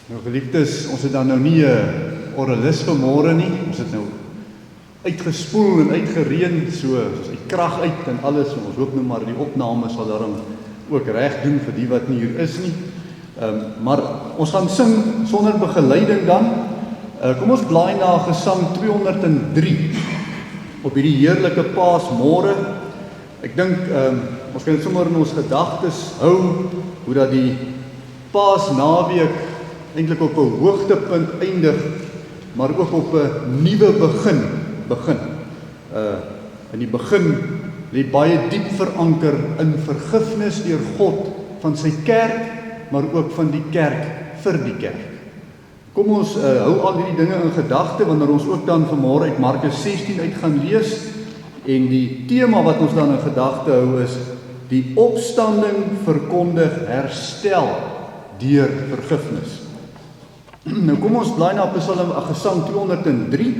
Nou geliefdes, ons het dan nou nie 'n orrelis vanmôre nie, ons het nou uitgespoel en uitgereën, soos uit krag uit en alles, en ons hoop nou maar die opname sal daarom ook reg doen vir die wat nie hier is nie. Maar ons gaan sing sonder begeleiding dan. Kom ons blaai na Gesang 203 op hierdie heerlike Paasmôre. Ek dink ons kan dit sommer in ons gedagtes hou hoe dat die Paasnaweek eintlik op 'n hoogtepunt eindig, maar ook op 'n nuwe begin. In die begin lê baie diep veranker in vergifnis deur God van sy kerk, maar ook van die kerk vir die kerk. Kom ons hou al hierdie dinge in gedagte wanneer ons ook dan vanmôre uit Markus 16 uit gaan lees, en die tema wat ons dan in gedagte hou is die opstanding verkondig herstel deur vergifnis. Nou kom ons blaai na Gesang 203,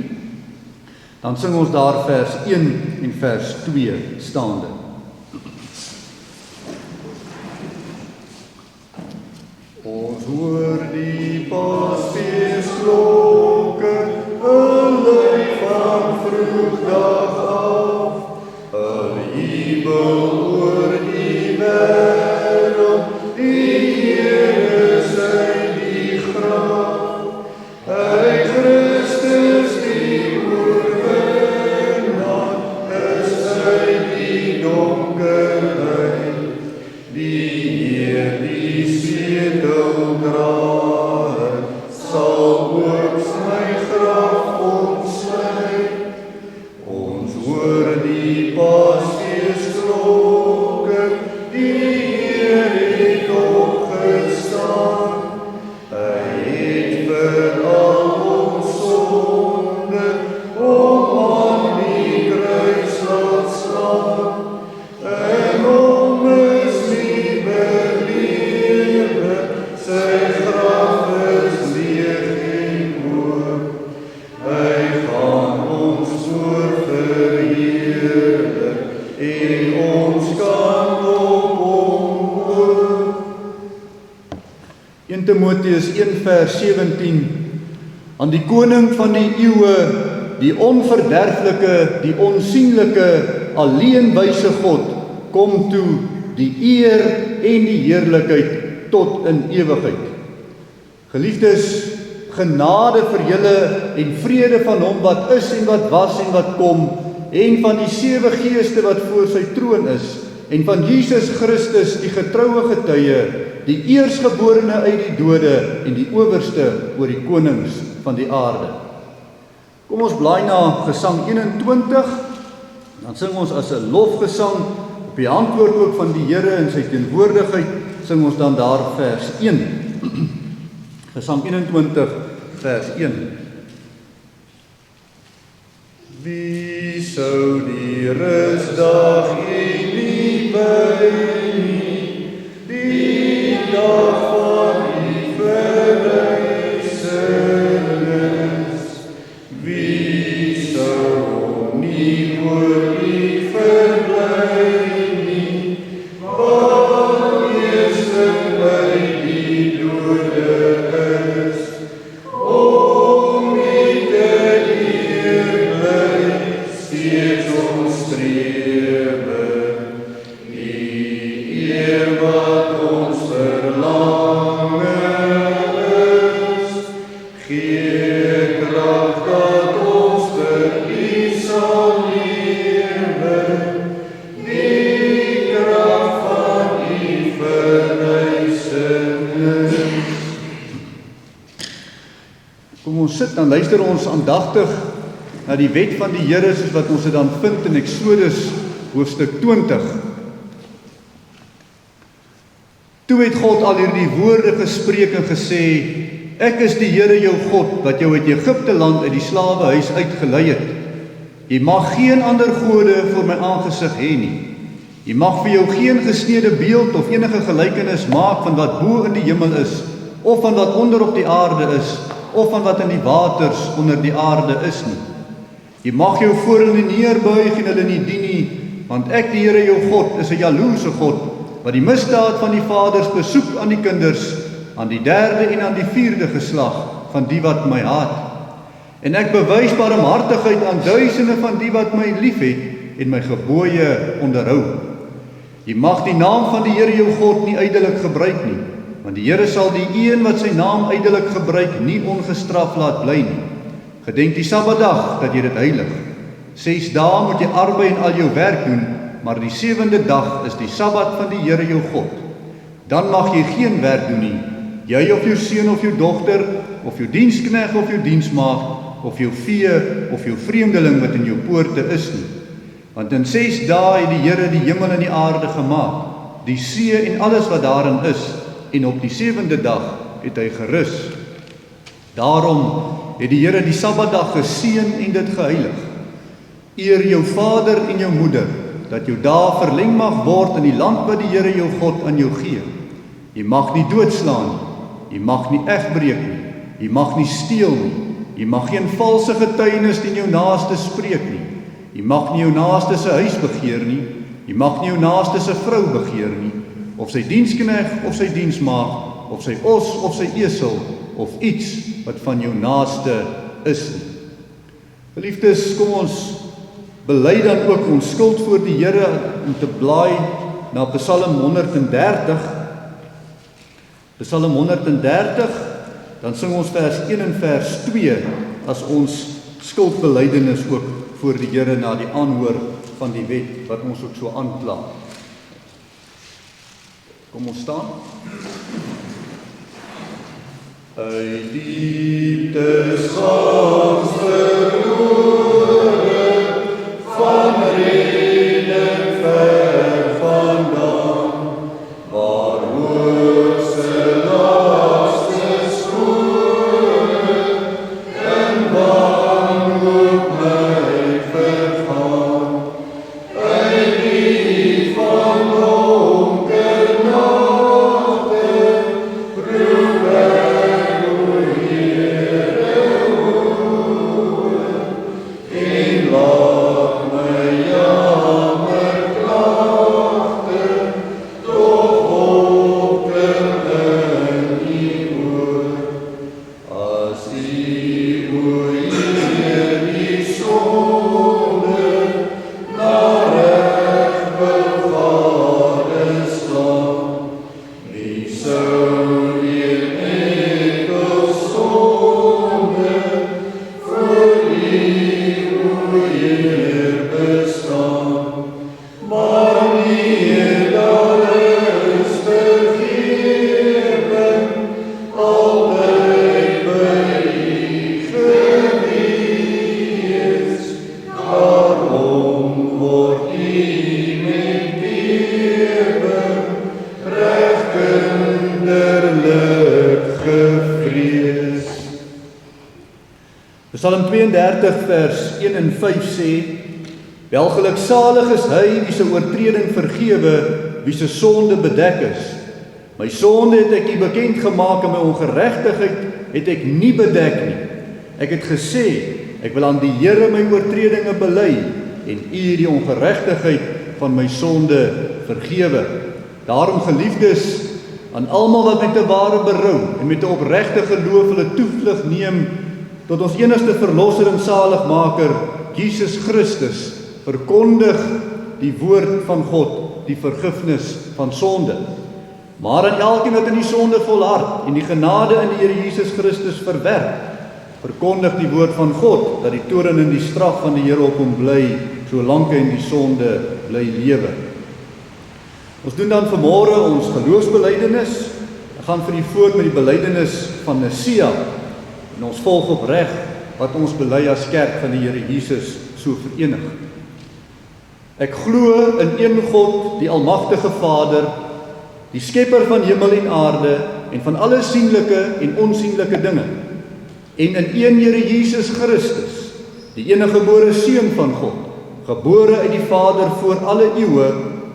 dan sing ons daar vers 1 en vers 2 staande. Ons hoor die Paasfeesklokke, 'n lijk van vroegdag af, 'n jubel oor die wêreld, die Here sy die graf, hy Christus die oorwinnaar, is hy die donkerheid, die Heer die sleutel dra, sal ook sy graf ontsluit. Ons hoor die Paasfeesklokke, die Heer het opgestaan, hy het vir al ons sonde om aan die kruis laat staan, en hom is nie belewe, sy graf is leeg en oop, hy gaan ons voor verheerlik, en ons kan op hom hoop. 1 Timoteus 1 vers 17, aan die koning van die eeue, die onverderflike, die onsienlike, alleenwyse God, kom toe die eer en die heerlikheid tot in ewigheid. Geliefdes, genade vir julle en vrede van hom wat is en wat was en wat kom, en van die 7 geeste wat voor sy troon is, en van Jesus Christus, die getroue getuie, die eersgeborene uit die dode en die owerste oor die konings van die aarde. Kom ons blaai na Gesang 21, dan sing ons as 'n lofgesang op die antwoord ook van die Here in sy teenwoordigheid, sing ons dan daar vers 1. Gesang 21 vers 1. Wie sou die rusdag en die by nie, die dag van die verrysenis, wie sou nie oor die verbly nie, wat eerste by die dode is, om die te eer bly, steeds ons strewe, die eer wat ons verlange is, gee krag dat ons vir U sal lewe, die krag van U verrysenis. Kom ons sit, dan luister ons aandagtig na die wet van die Here, soos wat ons dit dan vind in Eksodus hoofstuk 20. Toe het God al hierdie woorde gespreek en gesê, ek is die Here jou God, wat jou uit Egipte land uit die slawehuis uitgelei het. Jy mag geen ander gode voor my aangesig hê nie. Jy mag vir jou geen gesneede beeld of enige gelykenis maak van wat bo in die hemel is, of van wat onder op die aarde is, of van wat in die waters onder die aarde is nie. Jy mag jou voor hulle neerbuig en hulle nie dien nie, want ek, die Here jou God, is 'n jaloerse God, wat die misdaad van die vaders besoek aan die kinders, aan die 3de en aan die 4de geslag van die wat my haat. En ek bewys barmhartigheid aan duisende van die wat my liefhet en my gebooie onderhou. Jy mag die naam van die Here jou God nie ydelik gebruik nie, want die Here sal die een wat sy naam ydelik gebruik nie ongestraf laat bly nie. Gedenk die Sabbatdag dat jy dit heilig. 6 dae moet jy arbei en al jou werk doen, maar die 7de dag is die Sabbat van die Here jou God. Dan mag jy geen werk doen nie, jy of jou seun of jou dogter, of jou diensknegt of jou diensmaagd, of jou vee of jou vreemdeling wat in jou poorte is nie. Want in 6 dae het die Here die hemel en die aarde gemaak, die see en alles wat daarin is, en op die 7de dag het hy gerus. Daarom het die Here die Sabbatdag geseën en dit geheilig. Eer jou vader en jou moeder, dat jou dae verleng mag word in die land wat die Here jou God aan jou gee. Jy mag nie doodslaan nie, jy mag nie egbreek nie, jy mag nie steel nie, jy mag geen valse getuienis teen jou naaste spreek nie, jy mag nie jou naaste se huis begeer nie, jy mag nie jou naaste se vrou begeer nie, of sy diensknegt of sy diensmaagd, of sy os of sy esel, of iets wat van jou naaste is nie. Geliefdes, kom ons bely dan ook ons skuld voor die Here om te blaai na Psalm 130. Psalm 130, dan sing ons vers 1 en vers 2 as ons skuldbelydenis ook voor die Here na die aanhoor van die wet wat ons ook so aankla. Kom ons staan. Uit dieptes gans verlore, van reding ver vandaan, waar hoogste lastes skoore, en wanhoop my vergaan. Uit die van donker nagte, proef ek o Here oor, en laat my jammer klagte, toch opklink in die oor. As die o Heer die sonde na reg wil gadeslaan, wie sou weer enkel sonde voor die o Heer bestaan. Maar nie daar is vergewing, altyd by U gewees. Daarom word U met bewering reg kinderlik gevrees. Psalm 32 vers 1 en 5 sê, welgeluksalig is hy wie se oortreding vergewe, wie se sonde bedek is. My sonde het ek U bekend gemaak en my ongeregtigheid het ek nie bedek nie. Ek het gesê, ek wil aan die Here my oortredinge bely en U die ongeregtigheid van my sonde vergewe. Daarom geliefdes, aan almal wat met 'n ware berou en met 'n opregte geloof hulle toevlug neem tot ons enigste verlosser en saligmaker, Jesus Christus, verkondig die woord van God, die vergifnis van sonde. Maar aan elkeen wat in die sonde volhard en die genade in die Here Jesus Christus verwerp, verkondig die woord van God, dat die toorn en die straf van die Here op hom bly, solank hy in die sonde bly lewe. Ons doen dan vanmôre ons geloofsbelydenis. Ek gaan vir u voort met die belydenis van Nicea, en ons volg opreg wat ons bely as kerk van die Here Jesus so verenig. Ek glo in een God, die almagtige Vader, die skepper van hemel en aarde en van alle sienlike en onsienlike dinge, en in een Here Jesus Christus, die eniggebore Seun van God, gebore uit die Vader voor alle eeue,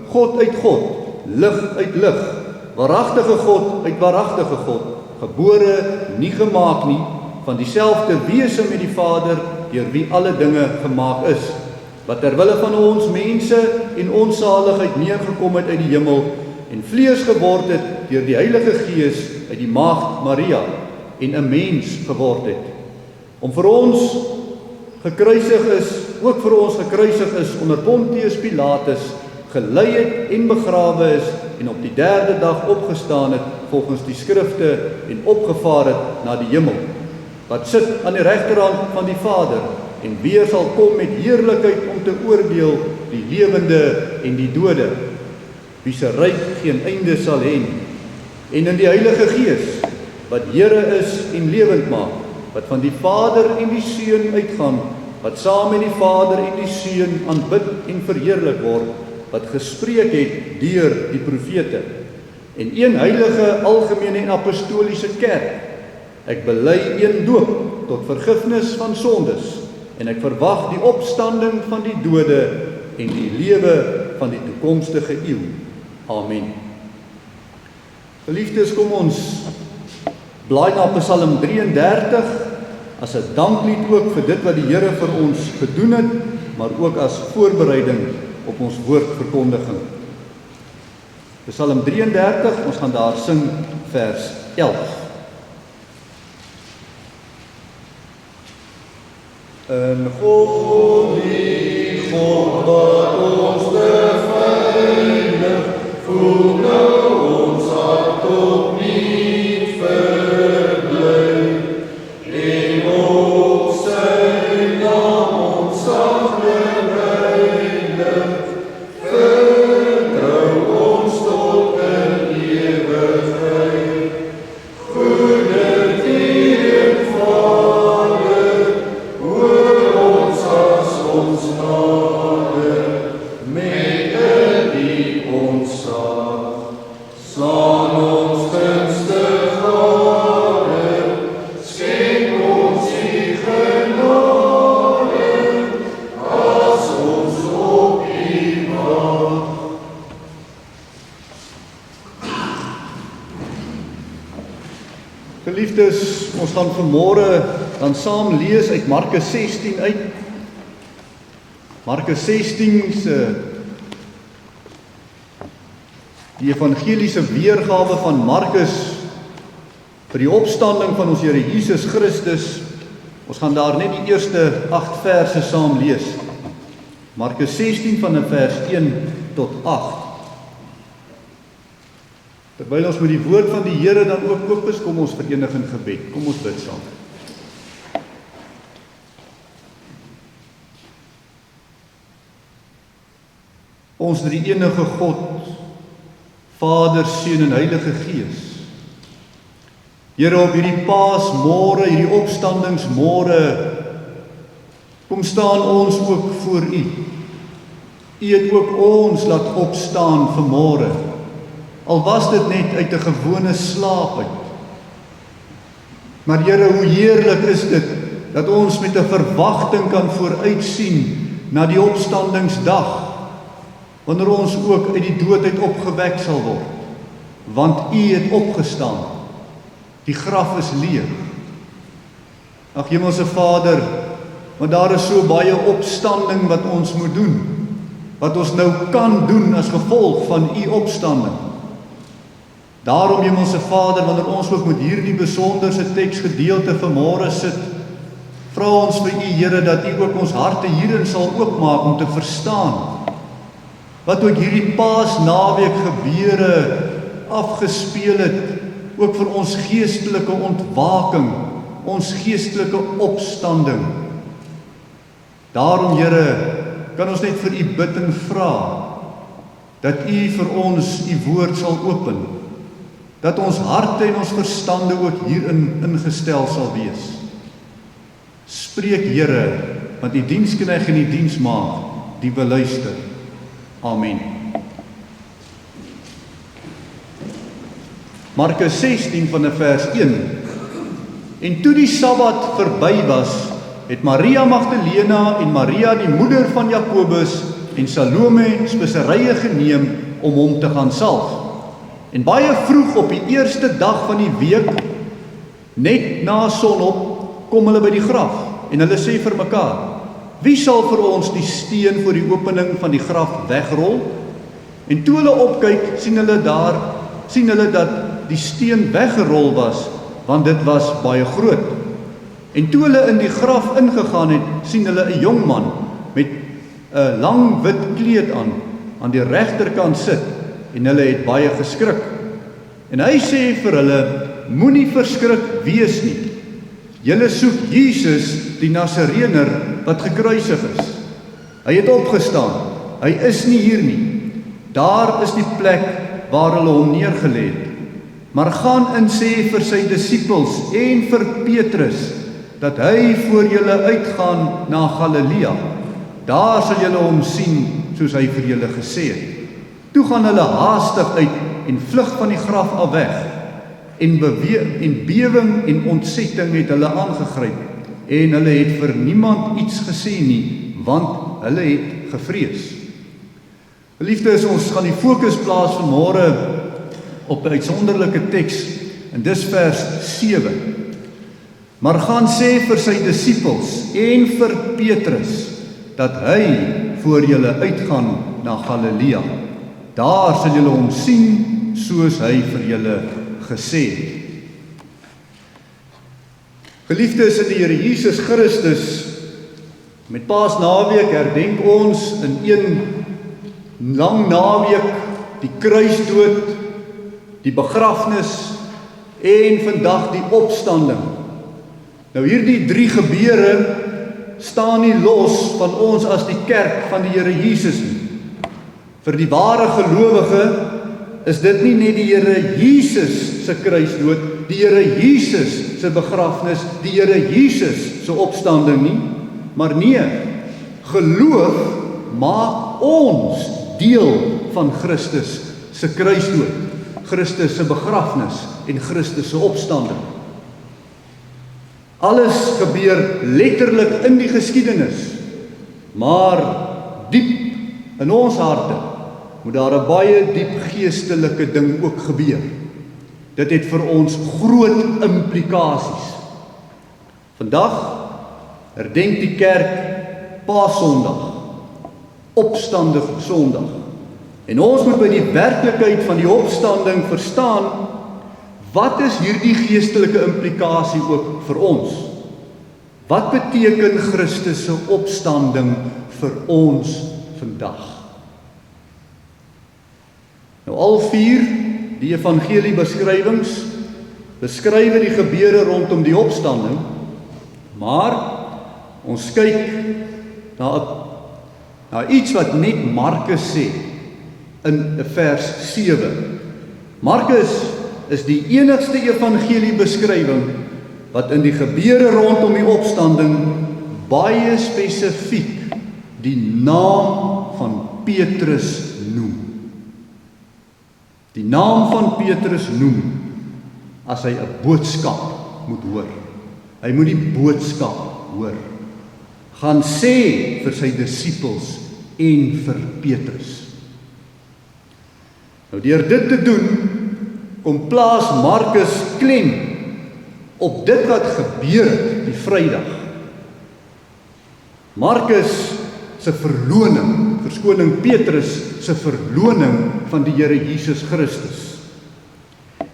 God uit God, lig uit lig, waaragtige God uit waaragtige God, gebore, nie gemaak nie, van dieselfde wese met die Vader, deur wie alle dinge gemaak is, wat terwille van ons mense en ons saligheid neergekom het uit die hemel, en vlees geword het deur die Heilige Gees uit die maagd Maria, en 'n mens geword het, om vir ons gekruisig is, ook vir ons gekruisig is onder Pontius Pilatus, gelei het en begrawe is, en op die 3de dag opgestaan het, volgens die skrifte, en opgevaar het na die hemel, wat sit aan die regterhand van die Vader, en weer sal kom met heerlikheid om te oordeel die lewende en die dode, wie se ryk geen einde sal hê, en in die Heilige Gees, wat Here is en lewend maak, wat van die Vader en die Seun uitgaan, wat saam met die Vader en die Seun aanbid en verheerlik word, wat gespreek het deur die profete, en een heilige, algemene en apostoliese kerk. Ek bely een doop tot vergifnis van sondes, en ek verwag die opstanding van die dode en die lewe van die toekomstige eeu. Amen. Geliefdes, kom ons blaai na Psalm 33, as 'n danklied ook vir dit wat die Here vir ons gedoen het, maar ook as voorbereiding op ons woordverkondiging. Psalm 33, ons gaan daar sing vers 11. In God die God wat ons beveilig, voel nou ons hart opnuut verbly, en op sy naam ons saglik heilig, vertrou ons tot in ewigheid. Goede Heer Vader, hoor ons as ons nader, met 'n diep ontzag, slaan ons gunste gade, skenk ons die genade, as ons op U wag. Geliefdes, ons gaan vanmôre dan saam lees uit Markus 16 uit. Markus 16 se die evangeliese weergawe van Markus vir die opstanding van ons Here Jesus Christus. Ons gaan daar net die eerste 8 verse saam lees. Markus 16 van vers 1 tot 8. Terwyl ons met die woord van die Here dan ook oop is, kom ons verenig in gebed. Kom ons bid saam. Ons drie enige God, Vader, Seun en Heilige Gees. Here, op hierdie Paasmôre, hierdie opstandingsmôre, kom staan ons ook voor U. U het ook ons laat opstaan vanmôre. Al was dit net uit 'n gewone slaap uit. Maar Here, hoe heerlik is dit dat ons met 'n verwagting kan vooruitsien na die opstandingsdag, wanneer ons ook uit die dood uit opgewek sal word. Want U het opgestaan. Die graf is leeg. Ag Hemelse Vader, want daar is so baie opstanding wat ons moet doen, wat ons nou kan doen as gevolg van U opstanding. Daarom Hemelse Vader, wanneer ons ook met hierdie besonderse teksgedeelte vanmôre sit, vra ons vir U Here dat U ook ons harte hierin sal oopmaak om te verstaan wat ook hierdie Paasnaweek gebeure afgespeel het, ook vir ons geestelike ontwaking, ons geestelike opstanding. Daarom Here, kan ons net vir U bid en vra dat U vir ons U woord sal open, dat ons harte en ons verstande ook hierin ingestel sal wees. Spreek Here, want die diensknegt en die diensmaagd, die beluister. Amen. Markus 16 van vers 1. En toe die Sabbat verby was, het Maria Magdalena en Maria die moeder van Jakobus en Salome speserye geneem om hom te gaan salf. En baie vroeg op die eerste dag van die week, net na sonop, kom hulle by die graf en hulle sê vir mekaar: wie sal vir ons die steen voor die opening van die graf wegrol? En toe hulle opkyk, sien hulle dat die steen weggerol was, want dit was baie groot. En toe hulle in die graf ingegaan het, sien hulle 'n jong man met 'n lang wit kleed aan die regterkant sit, en hulle het baie geskrik. En hy sê vir hulle: moenie verskrik wees nie. Julle soek Jesus, die Nasarener, wat gekruisig is. Hy het opgestaan. Hy is nie hier nie. Daar is die plek waar hulle hom neergelê het. Maar gaan en sê vir sy disippels en vir Petrus dat hy voor julle uitgaan na Galilea. Daar sal julle hom sien, soos hy vir julle gesê het. Toe gaan hulle haastig uit en vlug van die graf af weg. En bewing en ontsetting het hulle aangegryp, en hulle het vir niemand iets gesê nie, want hulle het gevrees. Geliefdes, ons gaan die fokus plaas vanmôre op 'n uitsonderlike teks, en dis vers 7. Maar gaan sê vir sy disippels en vir Petrus dat hy voor julle uitgaan na Galilea. Daar sal julle hom sien, soos hy vir julle gesê het. Geliefdes in die Here Jesus Christus, met Paasnaweek herdenk ons in een lang naweek die kruisdood, die begrafnis en vandag die opstanding. Nou hierdie 3 gebeure staan nie los van ons as die kerk van die Here Jesus nie. Vir die ware gelowige is dit nie net die Here Jesus se kruisdood, die Here Jesus se begrafnis, die Here Jesus se opstanding nie, maar nee, geloof maak ons deel van Christus se kruisdood, Christus se begrafnis en Christus se opstanding. Alles gebeur letterlik in die geskiedenis, maar diep in ons harte moet daar 'n baie diep geestelike ding ook gebeur. Dit het vir ons groot implikasies. Vandag herdenk die kerk Paasondag, Opstanding Sondag. En ons moet by die werklikheid van die opstanding verstaan, wat is hierdie geestelike implikasie ook vir ons? Wat beteken Christus se opstanding vir ons vandag? Nou al 4 die evangeliebeskrywings beskryf die gebeure rondom die opstanding, maar ons kyk na iets wat net Markus sê in vers 7. Markus is die enigste evangeliebeskrywing wat in die gebeure rondom die opstanding baie spesifiek die naam van Petrus noem. Die naam van Petrus noem as hy 'n boodskap moet hoor. Hy moet die boodskap hoor. Gaan sê vir sy disippels en vir Petrus. Nou deur dit te doen, kom plaas Markus klem op dit wat gebeur het die Vrydag. Markus se verloning, verskoning Petrus se verloning van die Here Jesus Christus.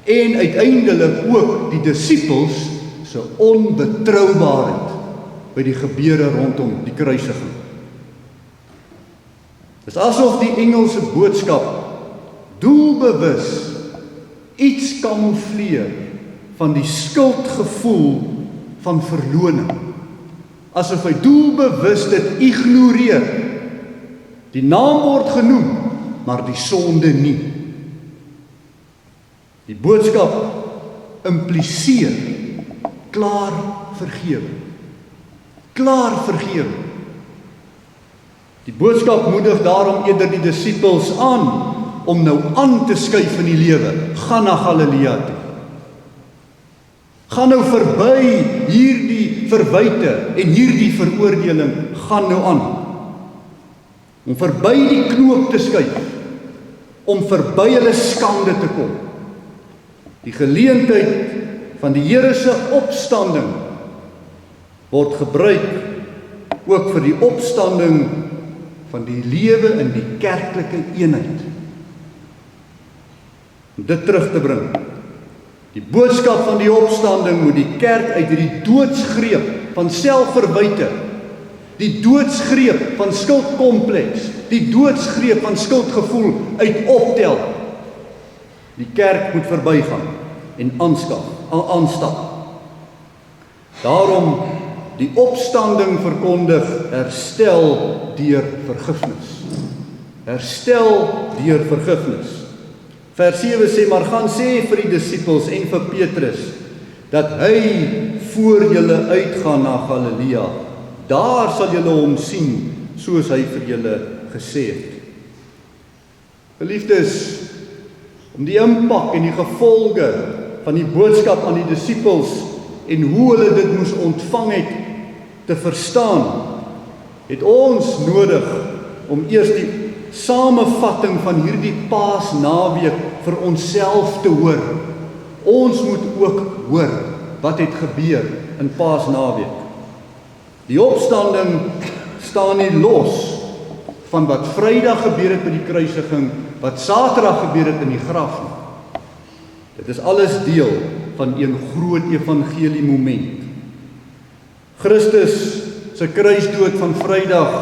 En uiteindelik ook die disippels se onbetroubaarheid by die gebeure rondom die kruisiging. Dit is asof die Engelse boodskap doelbewus iets kamoufleer van die skuldgevoel van verloning. Asof hy doelbewus dit ignoreer. Die naam word genoem, maar die sonde nie. Die boodskap impliseer klaar vergewe. Klaar vergewe. Die boodskap moedig daarom eerder die disippels aan om nou aan te skuif in die lewe. Gaan na Galilea toe. Gaan nou verby hierdie verwyte en hierdie veroordeling, gaan nou aan. Om verby die knoop te skuif, om verby hulle skande te kom. Die geleentheid van die Here se opstanding word gebruik ook vir die opstanding van die lewe in die kerklike eenheid. Om dit terug te bring. Die boodskap van die opstanding moet die kerk uit hierdie doodsgreep van selfverwyte, die doodsgreep van skuldkompleks, die doodsgreep van skuldgevoel uit optel. Die kerk moet verbygaan en aanstap. Daarom die opstanding verkondig herstel deur vergifnis. Herstel deur vergifnis. Vers 7 sê, maar gaan sê vir die disippels en vir Petrus, dat hy voor julle uitgaan na Galilea. Daar sal julle hom sien, soos hy vir julle gesê het. Geliefdes, om die impak en die gevolge van die boodskap aan die disippels en hoe hulle dit moes ontvang het, te verstaan, het ons nodig om eers die samevatting van hierdie Paasnaweek vir onsself te hoor. Ons moet ook hoor wat het gebeur in Paasnaweek. Die opstanding staan nie los van wat Vrydag gebeur het by die kruisiging, wat Saterdag gebeur het in die graf nie. Dit is alles deel van een groot evangelie moment. Christus se kruisdood van Vrydag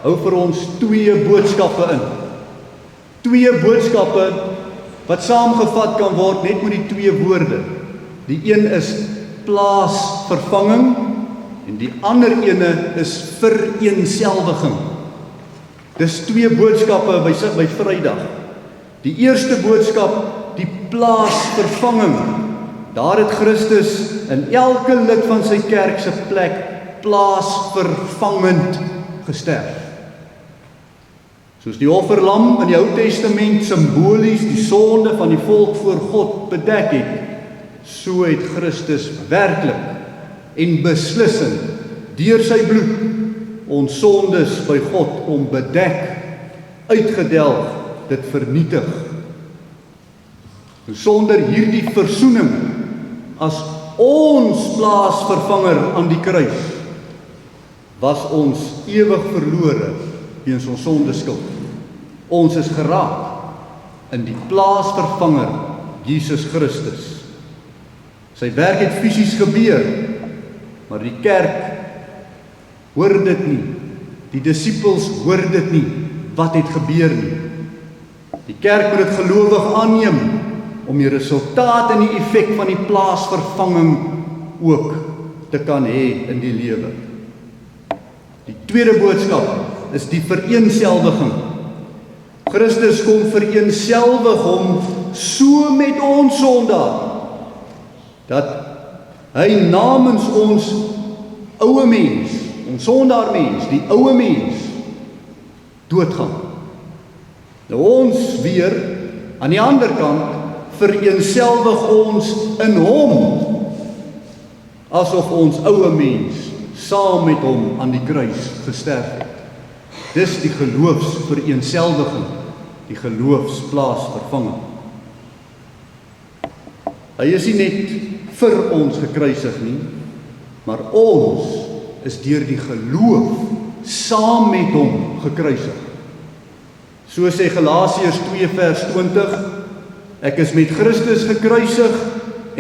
hou vir ons twee boodskappe in. Twee boodskappe wat saamgevat kan word net met die twee woorde. Die een is plaasvervanging en die ander ene is vereenselwiging. Dis twee boodskappe by Vrydag. Die eerste boodskap, die plaasvervanging. Daar het Christus in elke lid van sy kerk se plek plaasvervangend gesterf. Soos die offerlam in die Ou Testament simbolies die sonde van die volk voor God bedek het, so het Christus werklik en beslissend deur sy bloed ons sondes by God om bedek, uitgedelg, dit vernietig. En sonder hierdie versoening as ons plaasvervanger aan die kruis, was ons ewig verlore weens ons sondeskuld. Ons is geraak in die plaasvervanger Jesus Christus. Sy werk het fisies gebeur, maar die kerk hoor dit nie. Die disippels hoor dit nie, wat het gebeur nie. Die kerk moet dit gelowig aanneem, om die resultaat en die effek van die plaasvervanging ook te kan hê in die lewe. Die tweede boodskap is die vereenselwiging. Christus kom vereenselwig hom so met ons sondaar, dat hy namens ons ouwe mens, ons sondaar mens, die ouwe mens, doodgaan. Nou ons weer, aan die ander kant, vereenselwig ons in hom, asof ons ouwe mens saam met hom aan die kruis gesterf het. Dis die geloofsvereenselwiging, die geloofsplaasvervanging. Hy is nie net vir ons gekruisig nie, maar ons is deur die geloof saam met hom gekruisig. So sê Galasiërs 2 vers 20, ek is met Christus gekruisig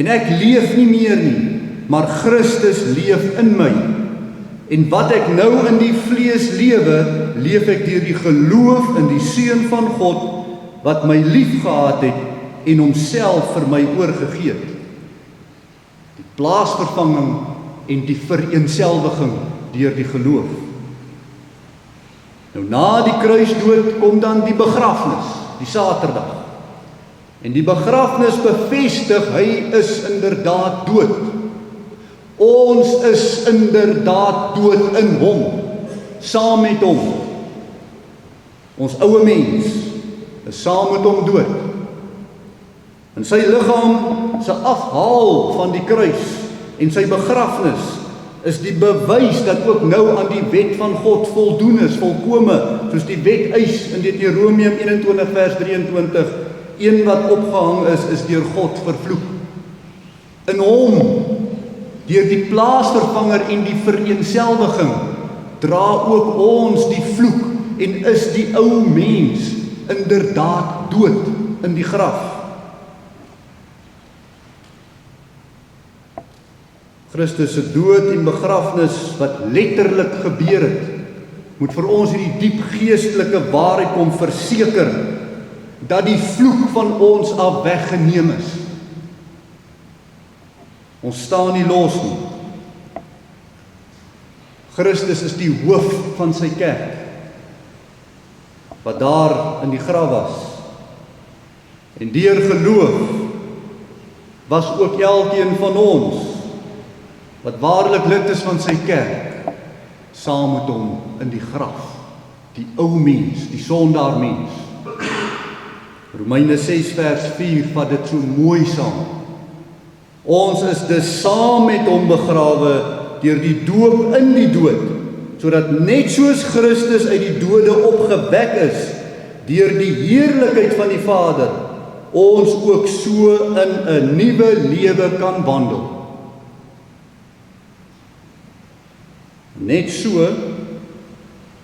en ek leef nie meer nie, maar Christus leef in my. En wat ek nou in die vlees lewe, leef ek deur die geloof in die Seun van God, wat my lief gehad het en homself vir my oorgegee het. Die plaasvervanging en die vereenselwiging deur die geloof. Nou na die kruisdood kom dan die begrafnis, die Saterdag. En die begrafnis bevestig, hy is inderdaad dood. Ons is inderdaad dood in hom, saam met hom. Ons ou mens is saam met hom dood. En sy liggaam se afhaal van die kruis en sy begrafnis is die bewys dat ook nou aan die wet van God voldoen is, volkome, soos die wet eis in Deuteronomium 21 vers 23, een wat opgehang is deur God vervloek. In hom, deur die plaasvervanger en die vereenselwiging, dra ook ons die vloek en is die ou mens inderdaad dood in die graf. Christus se dood en begrafnis wat letterlik gebeur het, moet vir ons hierdie diep geestelike waarheid kom verseker, dat die vloek van ons af weggeneem is. Ons staan nie los nie. Christus is die hoof van sy kerk, wat daar in die graf was. En deur geloof was ook elkeen van ons, wat waarlik lid is van sy kerk, saam met hom in die graf, die ou mens, die sondaar mens. Romeine 6 vers 4 vat dit so mooi saam. Ons is dus saam met hom begrawe deur die doop in die dood, sodat net soos Christus uit die dode opgewek is, deur die heerlikheid van die Vader, ons ook so in 'n nuwe lewe kan wandel. Net so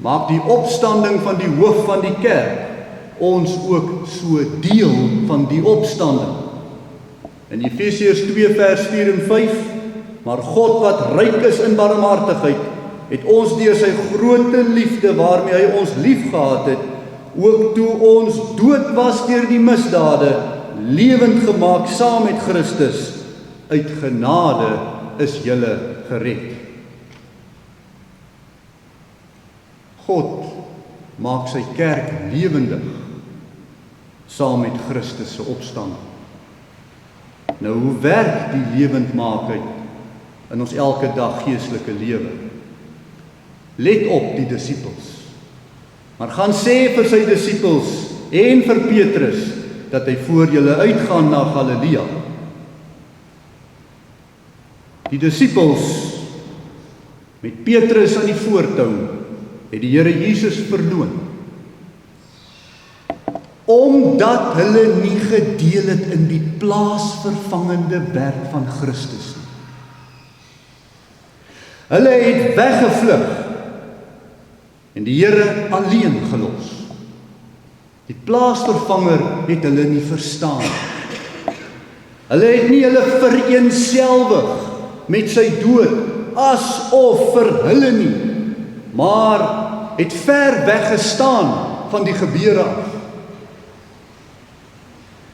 maak die opstanding van die hoof van die kerk ons ook so deel van die opstanding. In Efesiërs 2 vers 4 en 5, maar God wat ryk is in barmhartigheid, het ons deur sy groote liefde waarmee hy ons liefgehad het, ook toe ons dood was deur die misdade, lewend gemaak saam met Christus. Uit genade is julle gered. God maak sy kerk lewendig saam met Christus se opstanding. Nou, hoe werk die lewendmaakheid in ons elke dag geestelike lewe? Let op die disippels. Maar gaan sê vir sy disippels en vir Petrus dat hy voor julle uitgaan na Galilea. Die disippels met Petrus aan die voortou het die Here Jesus verloon, omdat hulle nie gedeel het in die plaasvervangende werk van Christus nie. Hulle het weggevlug en die Here alleen gelos. Die plaasvervanger het hulle nie verstaan. Hulle het nie hulle vereenselwig met sy dood, asof vir hulle nie, maar het ver weggestaan van die gebeure af.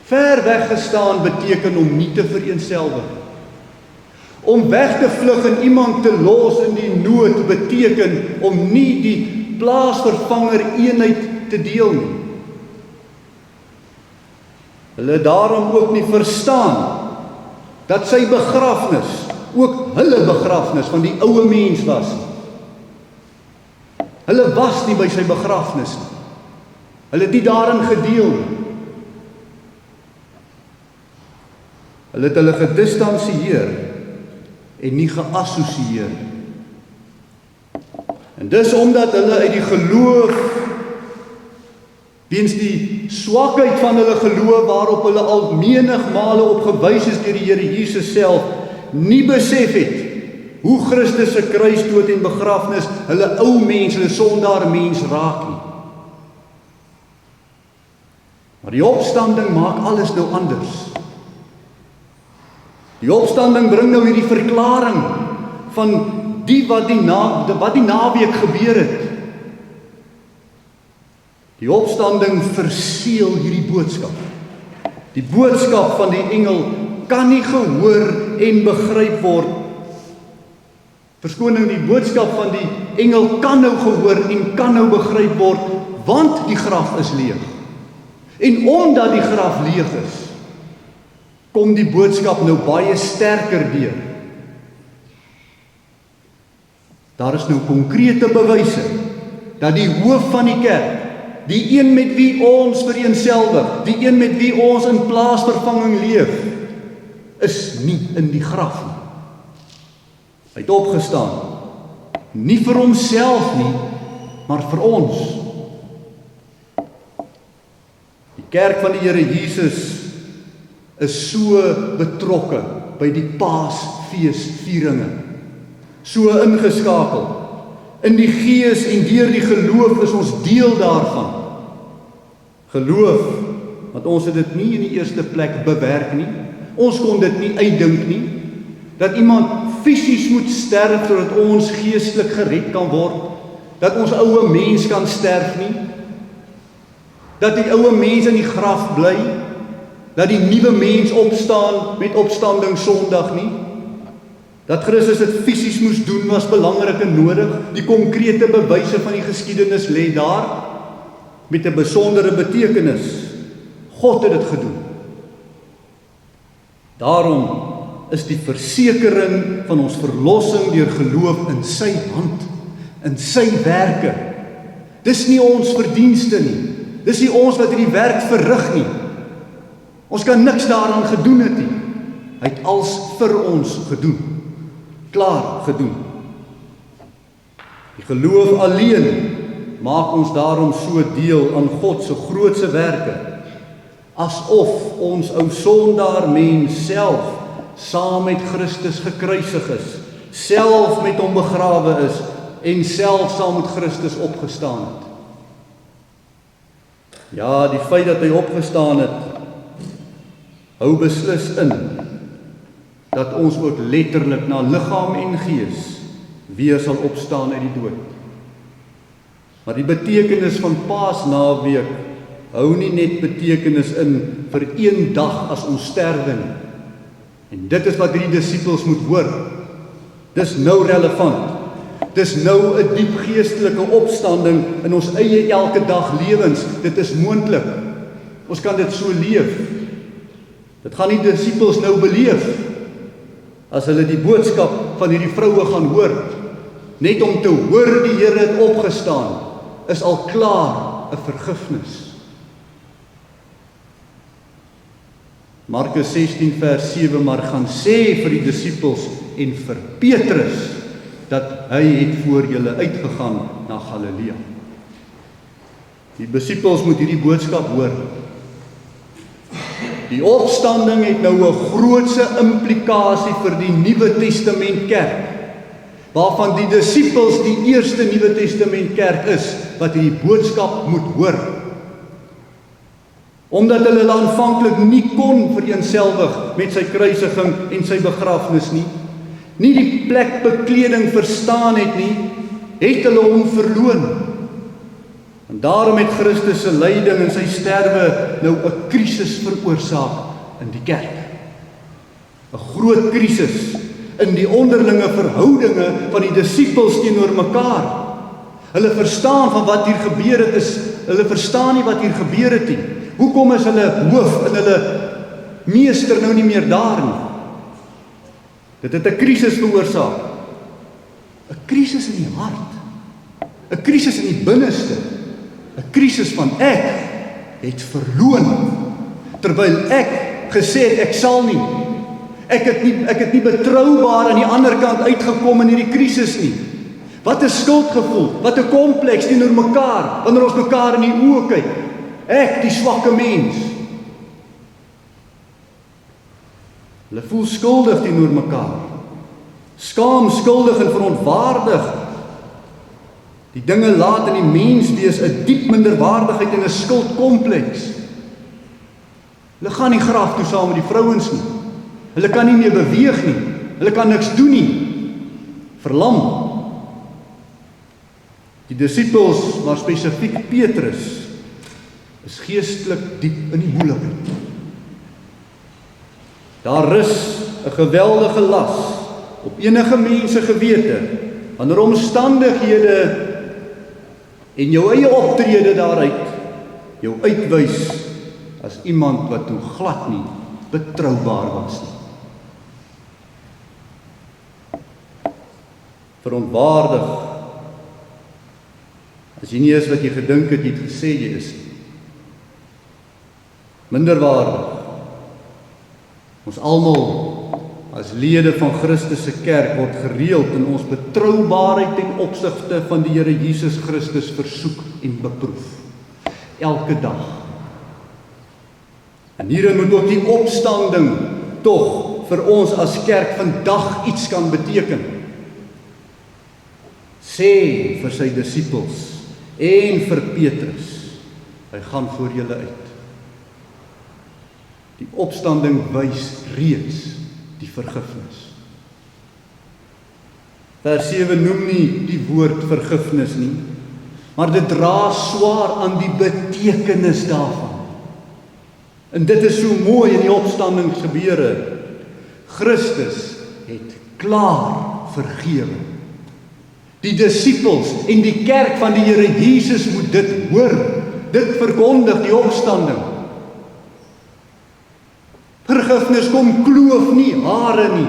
Ver weggestaan beteken om nie te vereenselwig. Om weg te vlug en iemand te los in die nood beteken om nie die plaasvervanger eenheid te deel nie. Hulle daarom ook nie verstaan dat sy begrafnis ook hulle begrafnis van die ouë mens was. Hulle was nie by sy begrafnis nie. Hulle het nie daarin gedeel nie. Hulle het hulle gedistansieer en nie geassosieer. En dis omdat hulle uit die geloof, weens die swakheid van hulle geloof waarop hulle al menigmale op gewys is deur die Here Jesus self, nie besef het hoe Christus se kruisdood en begrafnis hulle ou mens, hulle sondaar mens raak nie. Maar die opstanding maak alles nou anders. Die opstanding bring nou hierdie verklaring van wat die naweek gebeur het. Die opstanding verseël hierdie boodskap. Die boodskap van die engel kan nie gehoor en begryp word. Verskoning, die boodskap van die engel kan nou gehoor en kan nou begryp word, want die graf is leeg. En omdat die graf leeg is, kom die boodskap nou baie sterker deur. Daar is nou konkrete bewyse dat die hoof van die kerk, die een met wie ons vereenselwig, die een met wie ons in plaasvervanging leef, is nie in die graf nie. Hy het opgestaan, nie vir homself nie, maar vir ons. Die kerk van die Here Jesus is so betrokke by die Paasfeesvieringe, so ingeskakel. In die Gees en deur die geloof is ons deel daarvan. Geloof, want ons het dit nie in die eerste plek bewerk nie. Ons kon dit nie uitdink nie. Dat iemand fisies moet sterf sodat ons geestelik gered kan word. Dat ons oue mens kan sterf nie. Dat die oue mens in die graf bly. Dat die nuwe mens opstaan met opstanding Sondag nie. Dat Christus dit fisies moes doen was belangrik en nodig. Die konkrete bewyse van die geskiedenis lê daar met 'n besondere betekenis. God het dit gedoen. Daarom is die versekering van ons verlossing deur geloof in sy hand, in sy werke. Dis nie ons verdienste nie. Dis nie ons wat hierdie werk verrig nie. Ons kan niks daaraan gedoen het nie. Hy het als vir ons gedoen. Klaar gedoen. Die geloof alleen maak ons daarom so deel aan God se grootse werke, asof ons ou sondaar mens self saam met Christus gekruisig is, self met hom begrawe is en self saam met Christus opgestaan het. Ja, die feit dat hy opgestaan het, hou beslis in dat ons ook letterlik na liggaam en gees weer sal opstaan uit die dood. Maar die betekenis van Paasnaweek hou nie net betekenis in vir een dag as ons sterwe nie. En dit is wat hierdie disippels moet hoor. Dis nou relevant. Dis nou 'n diep geestelike opstanding in ons eie elke dag lewens. Dit is moontlik. Ons kan dit so leef. Dit gaan die disippels nou beleef as hulle die boodskap van hierdie vroue gaan hoor. Net om te hoor die Here het opgestaan, is al klaar 'n vergifnis. Markus 16 vers 7, maar gaan sê vir die disippels en vir Petrus, dat hy het voor julle uitgegaan na Galilea. Die disippels moet hierdie boodskap hoor. Die opstanding het nou 'n grootse implikasie vir die Nuwe Testament kerk, waarvan die disippels die eerste Nuwe Testament kerk is, wat hierdie boodskap moet hoor. Omdat hulle aanvanklik nie kon vereenselwig met sy kruisiging en sy begrafnis nie die plekbekleding verstaan het nie, het hulle hom verloon. En daarom het Christus se lyding en sy sterwe nou 'n krisis veroorsaak in die kerk. 'n Groot krisis in die onderlinge verhoudinge van die disippels teenoor mekaar. Hulle verstaan van wat hier gebeur het is, hulle verstaan nie wat hier gebeur het nie. Hoekom is hulle hoof en hulle meester nou nie meer daar nie? Dit het 'n krisis veroorsaak. 'n Krisis in die hart. 'n Krisis in die binneste. 'n Krisis van ek het verloon, terwyl ek gesê het ek sal nie. Ek het nie betroubaar aan die ander kant uitgekom in hierdie krisis nie. Wat 'n skuldgevoel, wat 'n kompleks teenoor mekaar, wanneer ons mekaar in die oë kyk. Ek, die swakke mens. Hulle voel skuldig teenoor mekaar. Skaam, skuldig en verontwaardig. Die dinge laat in die mens wees 'n diep minderwaardigheid en 'n skuldkompleks. Hulle gaan nie graf toe saam met die vrouens nie. Hulle kan nie meer beweeg nie. Hulle kan niks doen nie. Verlam. Die disippels, maar spesifiek Petrus, is geestelik diep in die moeilikheid. Daar rus 'n geweldige las op enige mens se gewete, wanneer omstandighede en jou eie optrede daaruit jou uitwys as iemand wat toe glad nie betroubaar was nie. Verontwaardig. As jy nie is wat jy gedink het, jy het gesê jy is nie. Minderwaardig. Ons almal as lede van Christus se kerk word gereeld in ons betroubaarheid ten opsigte van die Here Jesus Christus versoek en beproef. Elke dag. En hierin moet ook die opstanding tog vir ons as kerk vandag iets kan beteken. Sê vir sy disippels en vir Petrus, hy gaan voor julle uit. Die opstanding wys reeds die vergifnis. Vers 7 noem nie die woord vergifnis nie, maar dit dra swaar aan die betekenis daarvan. En dit is so mooi in die opstandingsgebeure. Christus het klaar vergewe. Die disippels en die kerk van die Here Jesus moet dit hoor. Dit verkondig die opstanding. Vergifnis kom kloof nie, hare nie.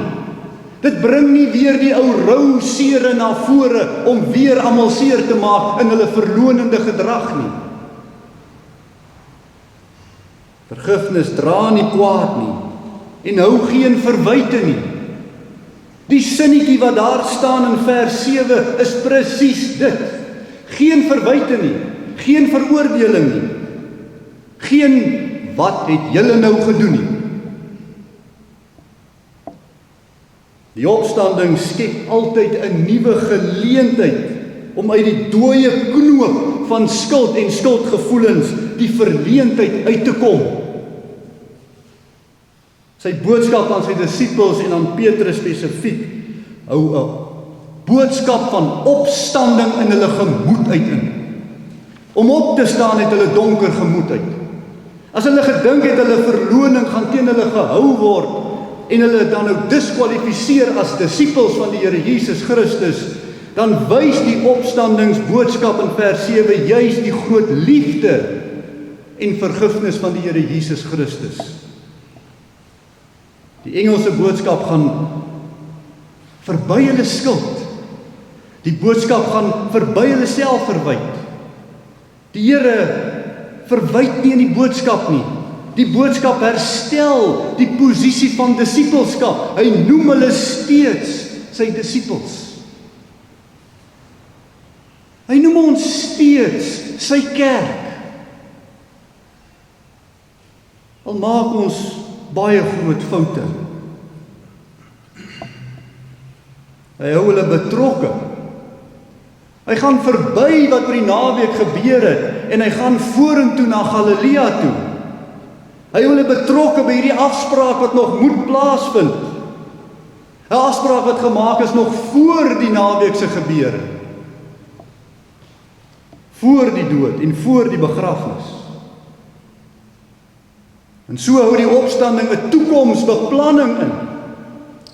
Dit bring nie weer die ou rou seere na vore om weer almal seer te maak in hulle verlonende gedrag nie. Vergifnis dra nie kwaad nie en hou geen verwyte nie. Die sinnetjie wat daar staan in vers 7 is presies dit. Geen verwyte nie, geen veroordeling nie. Geen wat het julle nou gedoen nie. Die opstanding skep altyd 'n nuwe geleentheid om uit die dooie knoop van skuld en skuldgevoelens die verleentheid uit te kom. Sy boodskap aan sy disippels en aan Petrus spesifiek hou 'n boodskap van opstanding in hulle gemoed uit in. Om op te staan uit hulle donker gemoed uit. As hulle gedink het hulle verloning gaan teen hulle gehou word en hulle dan nou diskwalifiseer as disippels van die Here Jesus Christus, dan wys die opstandingsboodskap in vers 7 juis die groot liefde en vergifnis van die Here Jesus Christus. Die Engelse boodskap gaan verby hulle skuld. Die boodskap gaan verby hulle selfverwyte. Die Here verwyd nie in die boodskap nie. Die boodskap herstel die posisie van disippelskap. Hy noem hulle steeds sy disippels. Hy noem ons steeds sy kerk. Al maak ons baie groot foute. Hy hou hulle betrokke. Hy gaan verby wat oor die naweek gebeur het en hy gaan vorentoe na Galilea toe. Hy hou hulle betrokke by hierdie afspraak wat nog moet plaasvind. 'n Afspraak wat gemaak is nog voor die naweekse gebeure. Voor die dood en voor die begrafnis. En so hou die opstanding 'n toekomsbeplanning in.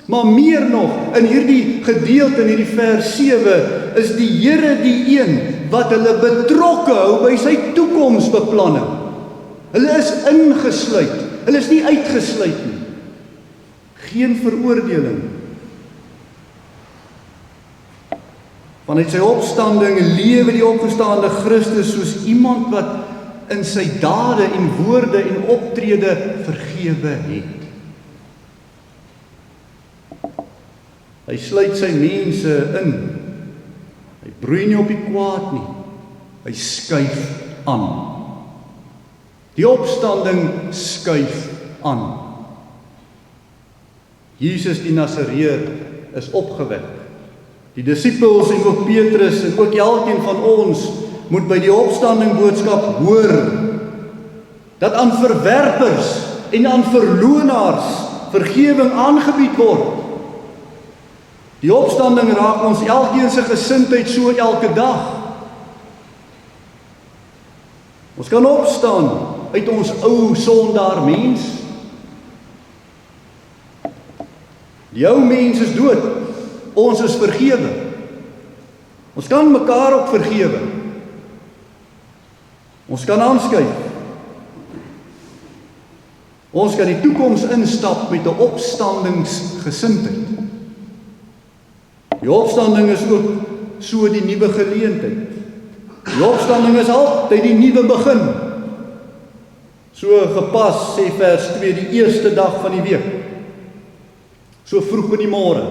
Maar meer nog, in hierdie gedeelte in hierdie vers 7 is die Here die een wat hulle betrokke hou by sy toekomsbeplanning. Hulle is ingesluit, hulle is nie uitgesluit nie. Geen veroordeling. Vanuit sy opstanding lewe die opgestaande Christus soos iemand wat in sy dade en woorde en optrede vergewe het. Hy sluit sy mense in. Hy broei nie op die kwaad nie. Hy skuif aan. Die opstanding skuif aan. Jesus die Nasareër is opgewek. Die disippels en ook Petrus en ook elkeen van ons moet by die opstanding boodskap hoor dat aan verwerpers en aan verlonaars vergewing aangebied word. Die opstanding raak ons elkeen se gesindheid so elke dag. Ons kan opstaan uit ons ou sondaar mens. Die ou mens is dood. Ons is vergewe. Ons kan mekaar ook vergewe. Ons kan aanskuif. Ons kan die toekoms instap met 'n opstandingsgesindheid. Die opstanding is ook so die nuwe geleentheid. Die opstanding is altyd die nuwe begin. So gepas, sê vers 2, die eerste dag van die week. So vroeg in die môre.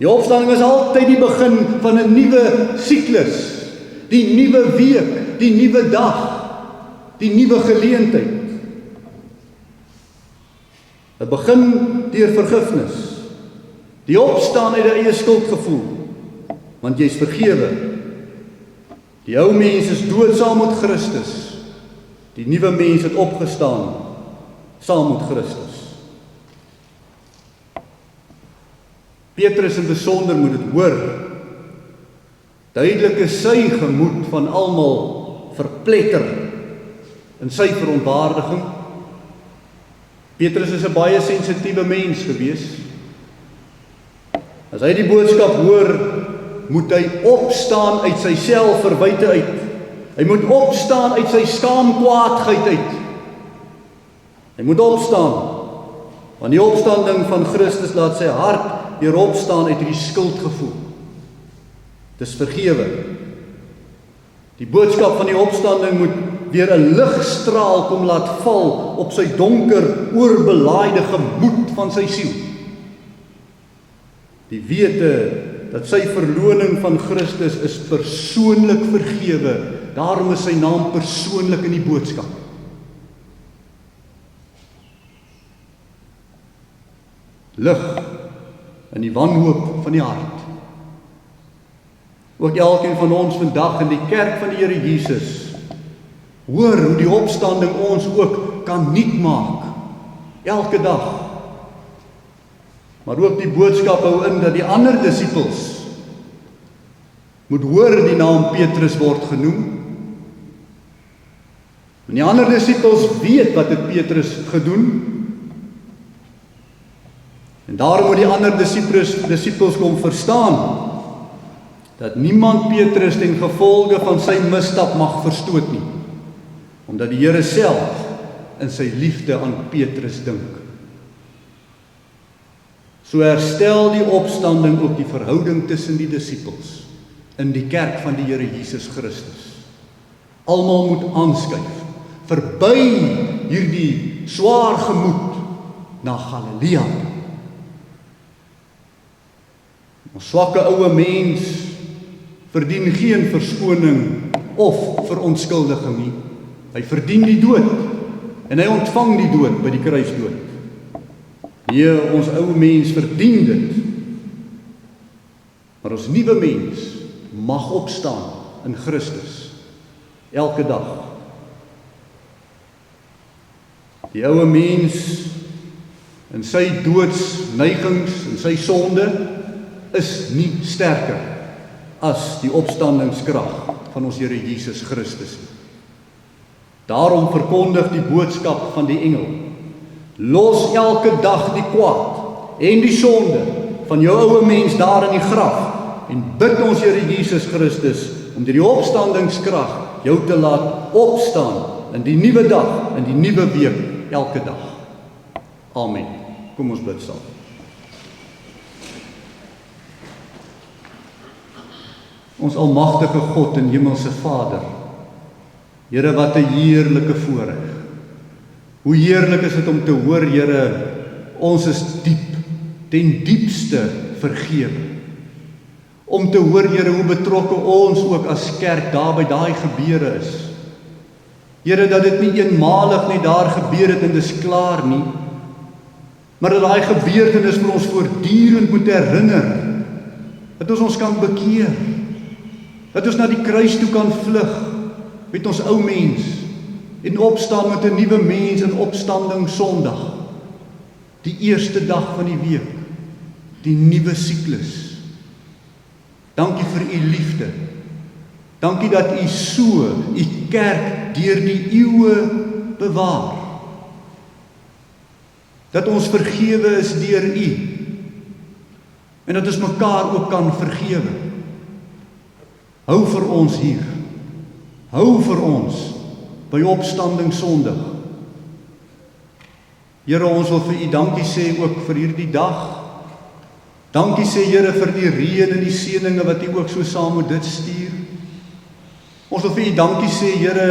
Die opstanding is altyd die begin van 'n nuwe siklus. Die nuwe week, die nuwe dag, die nuwe geleentheid. 'n Begin deur vergifnis. Die opstaan uit 'n eie skuldgevoel, want jy's vergewe. Die ou mens is dood saam met Christus. Die nuwe mens het opgestaan saam met Christus. Petrus in besonder moet dit hoor. Duidelik is sy gemoed van almal verpletter in sy verontwaardiging. Petrus is 'n baie sensitiewe mens gewees. As hy die boodskap hoor, moet hy opstaan uit sy selfverwyte uit. Hy moet opstaan uit sy skaamkwaadheid uit. Hy moet opstaan, want die opstanding van Christus laat sy hart weer opstaan uit hierdie skuldgevoel. Dis vergewe. Die boodskap van die opstanding moet weer 'n ligstraal kom laat val op sy donker, oorbelaaide gemoed van sy siel. Die wete dat sy verloning van Christus is persoonlik vergewe, daarom is sy naam persoonlik in die boodskap. Lig in die wanhoop van die hart. Ook elkeen van ons vandag in die kerk van die Here Jesus, hoor hoe die opstanding ons ook kan nuut maak, elke dag. Maar ook die boodskap hou in dat die ander disippels moet hoor die naam Petrus word genoem. En die ander disippels weet wat het Petrus gedoen. En daarom moet die ander disippels kom verstaan dat niemand Petrus ten gevolge van sy misstap mag verstoot nie, omdat die Here self in sy liefde aan Petrus dink. So herstel die opstanding ook die verhouding tussen die disippels in die kerk van die Here Jesus Christus. Almal moet aanskuif verby hierdie swaar gemoed na Galilea. Ons swakke oue mens verdien geen verskoning of verontskuldiging nie. Hy verdien die dood en hy ontvang die dood by die kruisdood. Nee, ons ou mens verdien dit. Maar ons nuwe mens mag opstaan in Christus elke dag. Die ou mens in sy doodsneigings en sy sonde is nie sterker as die opstandingskrag van ons Here Jesus Christus. Daarom verkondig die boodskap van die engel: los elke dag die kwaad en die sonde van jou ou mens daar in die graf en bid ons Here Jesus Christus om deur die opstandingskrag jou te laat opstaan in die nuwe dag, in die nuwe week, elke dag. Amen. Kom ons bid saam. Ons almagtige God en hemelse Vader, Here, wat 'n heerlike voorreg. Hoe heerlik is dit om te hoor, Here, ons is diep, ten diepste vergewe. Om te hoor, Here, hoe betrokke ons ook as kerk daar by daai gebeure is. Here, dat dit nie eenmalig net daar gebeur het en dis klaar nie, maar dat daai gebeurtenis vir ons voortdurend moet herinner, dat ons kan bekeer, dat ons na die kruis toe kan vlug, met ons ou mens, en opstaan met 'n nuwe mens in opstanding Sondag, die eerste dag van die week, die nuwe siklus. Dankie vir u liefde. Dankie dat u so u kerk deur die eeue bewaar. Dat ons vergewe is deur u. En dat ons mekaar ook kan vergewe. Hou vir ons hier. Hou vir ons by opstanding Sondag. Here, ons wil vir u dankie sê ook vir hierdie dag. Dankie sê, Here, vir die reën en die seëninge wat u ook so saam met dit stuur. Ons wil vir U dankie sê, Here,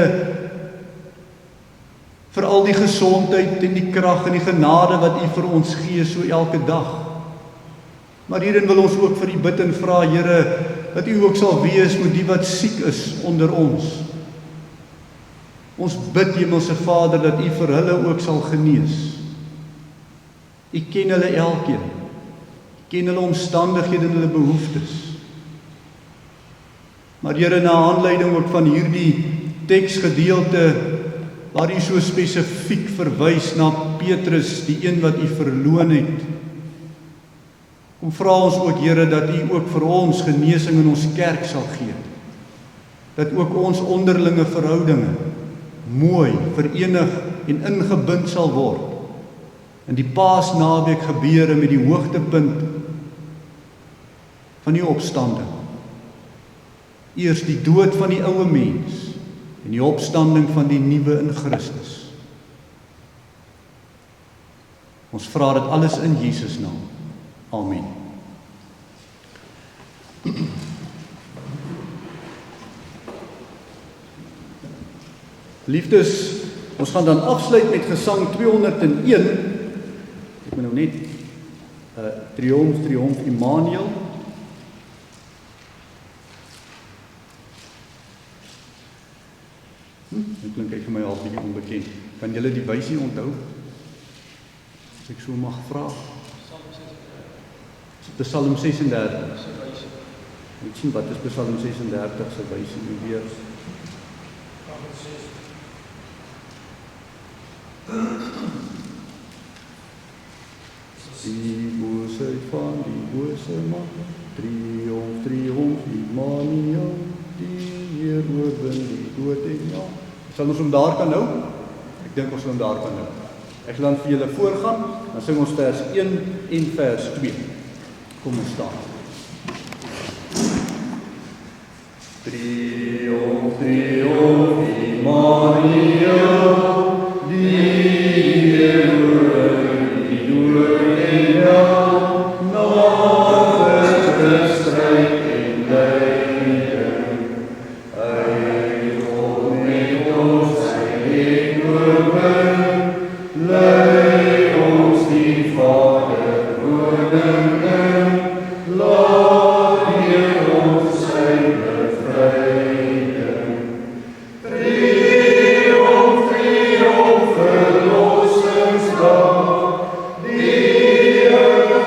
vir al die gesondheid en die krag en die genade wat U vir ons gee so elke dag. Maar hierin wil ons ook vir U bid en vra, Here, dat U ook sal wees met die wat siek is onder ons. Ons bid, Hemelse Vader, dat U vir hulle ook sal genees. U ken hulle elkeen. U ken hulle omstandighede en hulle behoeftes. Maar Here, na aanleiding ook van hierdie teksgedeelte, waar U so spesifiek verwys na Petrus, die een wat U verloon het, kom vra ons ook, Here, dat U ook vir ons genesing in ons kerk sal gee. Dat ook ons onderlinge verhoudinge mooi, verenig en ingebind sal word. In die Paasnaweek gebeure met die hoogtepunt van die opstanding. Eers die dood van die ou mens en die opstanding van die nuwe in Christus. Ons vra dit alles in Jesus naam. Amen. Liefdes, ons gaan dan afsluit met gesang 201. Ek moet nou net Triomf, Triomf, Immanuel. Dit klink vir my al bietjie onbekend. Kan julle die wysie onthou? As ek so mag vra. Dis Psalm 36. Ek sien wat is Psalm 36 se wysie nou weer. Die boosheid van die bose mag, triomf, triomf, Immanuel, die Heer oorwin die dood en ja. Sal ons hom daar kan hou? Ek dink ons sal hom daar kan hou. Ek sal dan vir julle voorgaan, dan sing ons vers 1 en vers 2. Kom ons staan. Triomf, triomf, Immanuel, die Heer oorwin die dood en ja. Nader stryd en lyding, lei ons die Vader woningen, laat hier ons sy bevrijding. Triomf, triomf, verlossingsdag, die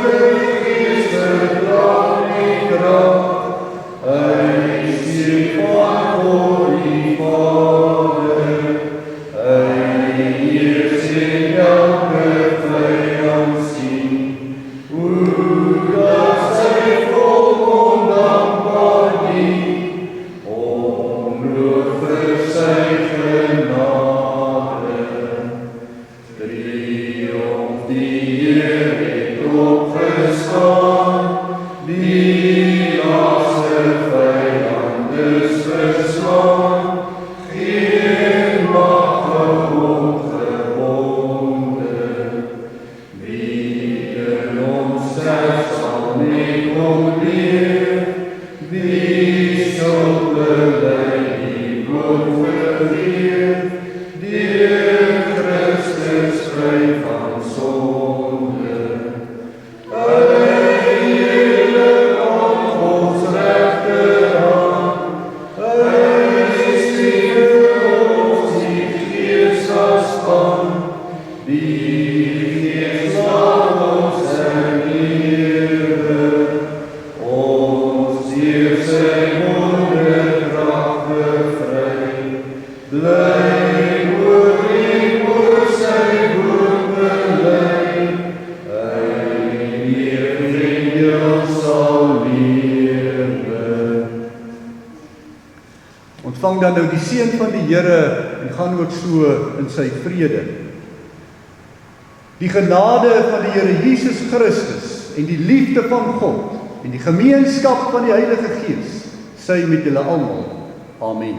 Geest dag en kracht, hy sien van God die Vader, ontvang dan nou die seën van die Here en gaan ook so in sy vrede. Die genade van die Here Jesus Christus en die liefde van God en die gemeenskap van die Heilige Gees sy met julle almal. Amen.